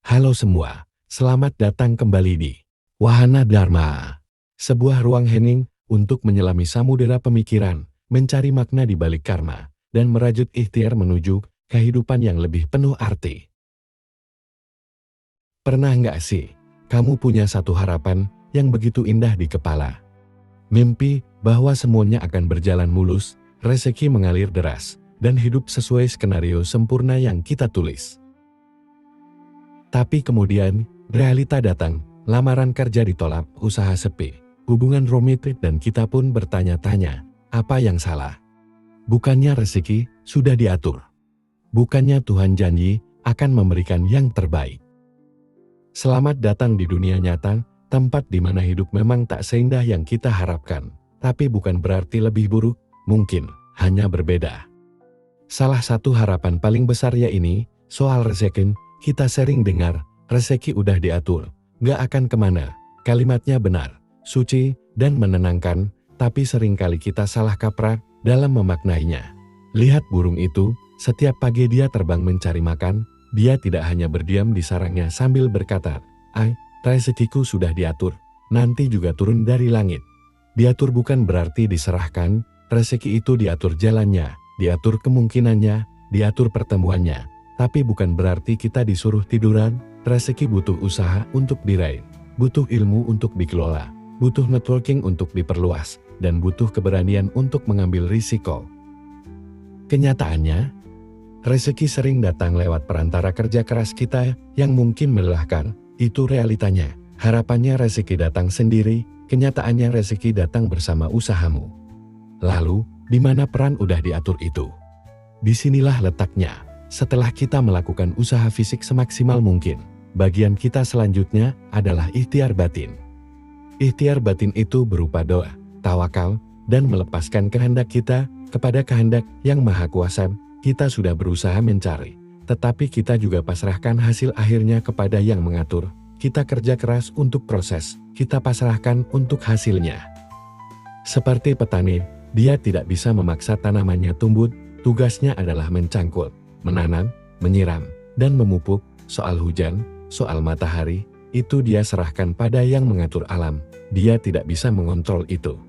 Halo semua, selamat datang kembali di Wahana Dharma, sebuah ruang hening untuk menyelami samudera pemikiran, mencari makna di balik karma, dan merajut ikhtiar menuju kehidupan yang lebih penuh arti. Pernah nggak sih, kamu punya satu harapan yang begitu indah di kepala? Mimpi bahwa semuanya akan berjalan mulus, rezeki mengalir deras, dan hidup sesuai skenario sempurna yang kita tulis. Tapi kemudian, realita datang, lamaran kerja ditolak, usaha sepi, hubungan rumit, dan kita pun bertanya-tanya, apa yang salah? Bukannya rezeki sudah diatur? Bukannya Tuhan janji akan memberikan yang terbaik? Selamat datang di dunia nyata, tempat di mana hidup memang tak seindah yang kita harapkan, tapi bukan berarti lebih buruk, mungkin hanya berbeda. Salah satu harapan paling besar ya ini, soal rezeki. Kita sering dengar, rezeki udah diatur, gak akan kemana. Kalimatnya benar, suci, dan menenangkan, tapi seringkali kita salah kaprah dalam memaknainya. Lihat burung itu, setiap pagi dia terbang mencari makan, dia tidak hanya berdiam di sarangnya sambil berkata, rezekiku sudah diatur, nanti juga turun dari langit. Diatur bukan berarti diserahkan, rezeki itu diatur jalannya, diatur kemungkinannya, diatur pertemuannya. Tapi bukan berarti kita disuruh tiduran, rezeki butuh usaha untuk diraih, butuh ilmu untuk dikelola, butuh networking untuk diperluas, dan butuh keberanian untuk mengambil risiko. Kenyataannya, rezeki sering datang lewat perantara kerja keras kita yang mungkin melelahkan, itu realitanya. Harapannya rezeki datang sendiri, kenyataannya rezeki datang bersama usahamu. Lalu, di mana peran udah diatur itu? Disinilah letaknya. Setelah kita melakukan usaha fisik semaksimal mungkin, bagian kita selanjutnya adalah ikhtiar batin. Ikhtiar batin itu berupa doa, tawakal, dan melepaskan kehendak kita kepada kehendak yang maha kuasa. Kita sudah berusaha mencari, tetapi kita juga pasrahkan hasil akhirnya kepada yang mengatur. Kita kerja keras untuk proses, kita pasrahkan untuk hasilnya. Seperti petani, dia tidak bisa memaksa tanamannya tumbuh, tugasnya adalah mencangkul, menanam, menyiram, dan memupuk. Soal hujan, soal matahari, itu dia serahkan pada yang mengatur alam. Dia tidak bisa mengontrol itu.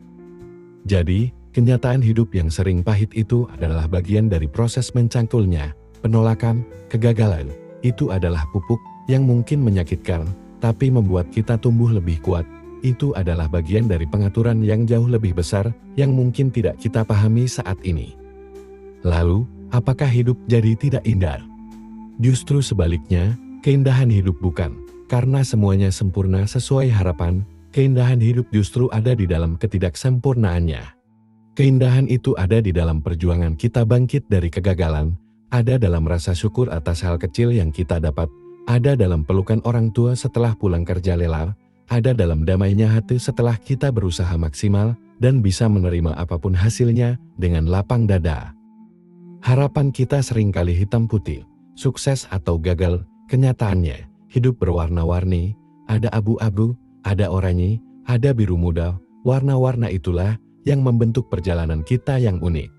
Jadi, kenyataan hidup yang sering pahit itu adalah bagian dari proses mencangkulnya. Penolakan, kegagalan, itu adalah pupuk yang mungkin menyakitkan, tapi membuat kita tumbuh lebih kuat. Itu adalah bagian dari pengaturan yang jauh lebih besar, yang mungkin tidak kita pahami saat ini. Lalu, apakah hidup jadi tidak indah? Justru sebaliknya, keindahan hidup bukan karena semuanya sempurna sesuai harapan, keindahan hidup justru ada di dalam ketidaksempurnaannya. Keindahan itu ada di dalam perjuangan kita bangkit dari kegagalan, ada dalam rasa syukur atas hal kecil yang kita dapat, ada dalam pelukan orang tua setelah pulang kerja lelah, ada dalam damainya hati setelah kita berusaha maksimal dan bisa menerima apapun hasilnya dengan lapang dada. Harapan kita seringkali hitam putih, sukses atau gagal, kenyataannya, hidup berwarna-warni, ada abu-abu, ada oranye, ada biru muda, warna-warna itulah yang membentuk perjalanan kita yang unik.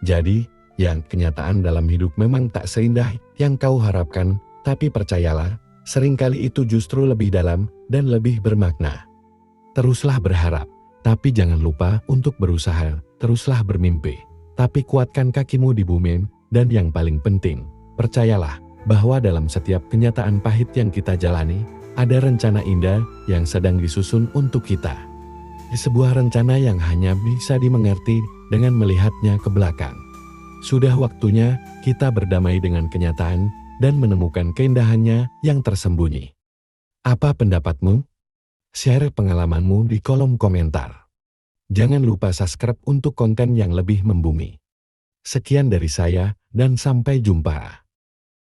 Jadi, yang kenyataan dalam hidup memang tak seindah yang kau harapkan, tapi percayalah, seringkali itu justru lebih dalam dan lebih bermakna. Teruslah berharap, tapi jangan lupa untuk berusaha, teruslah bermimpi. Tapi kuatkan kakimu di bumi, dan yang paling penting, percayalah bahwa dalam setiap kenyataan pahit yang kita jalani, ada rencana indah yang sedang disusun untuk kita. Sebuah rencana yang hanya bisa dimengerti dengan melihatnya ke belakang. Sudah waktunya kita berdamai dengan kenyataan dan menemukan keindahannya yang tersembunyi. Apa pendapatmu? Share pengalamanmu di kolom komentar. Jangan lupa subscribe untuk konten yang lebih membumi. Sekian dari saya, dan sampai jumpa.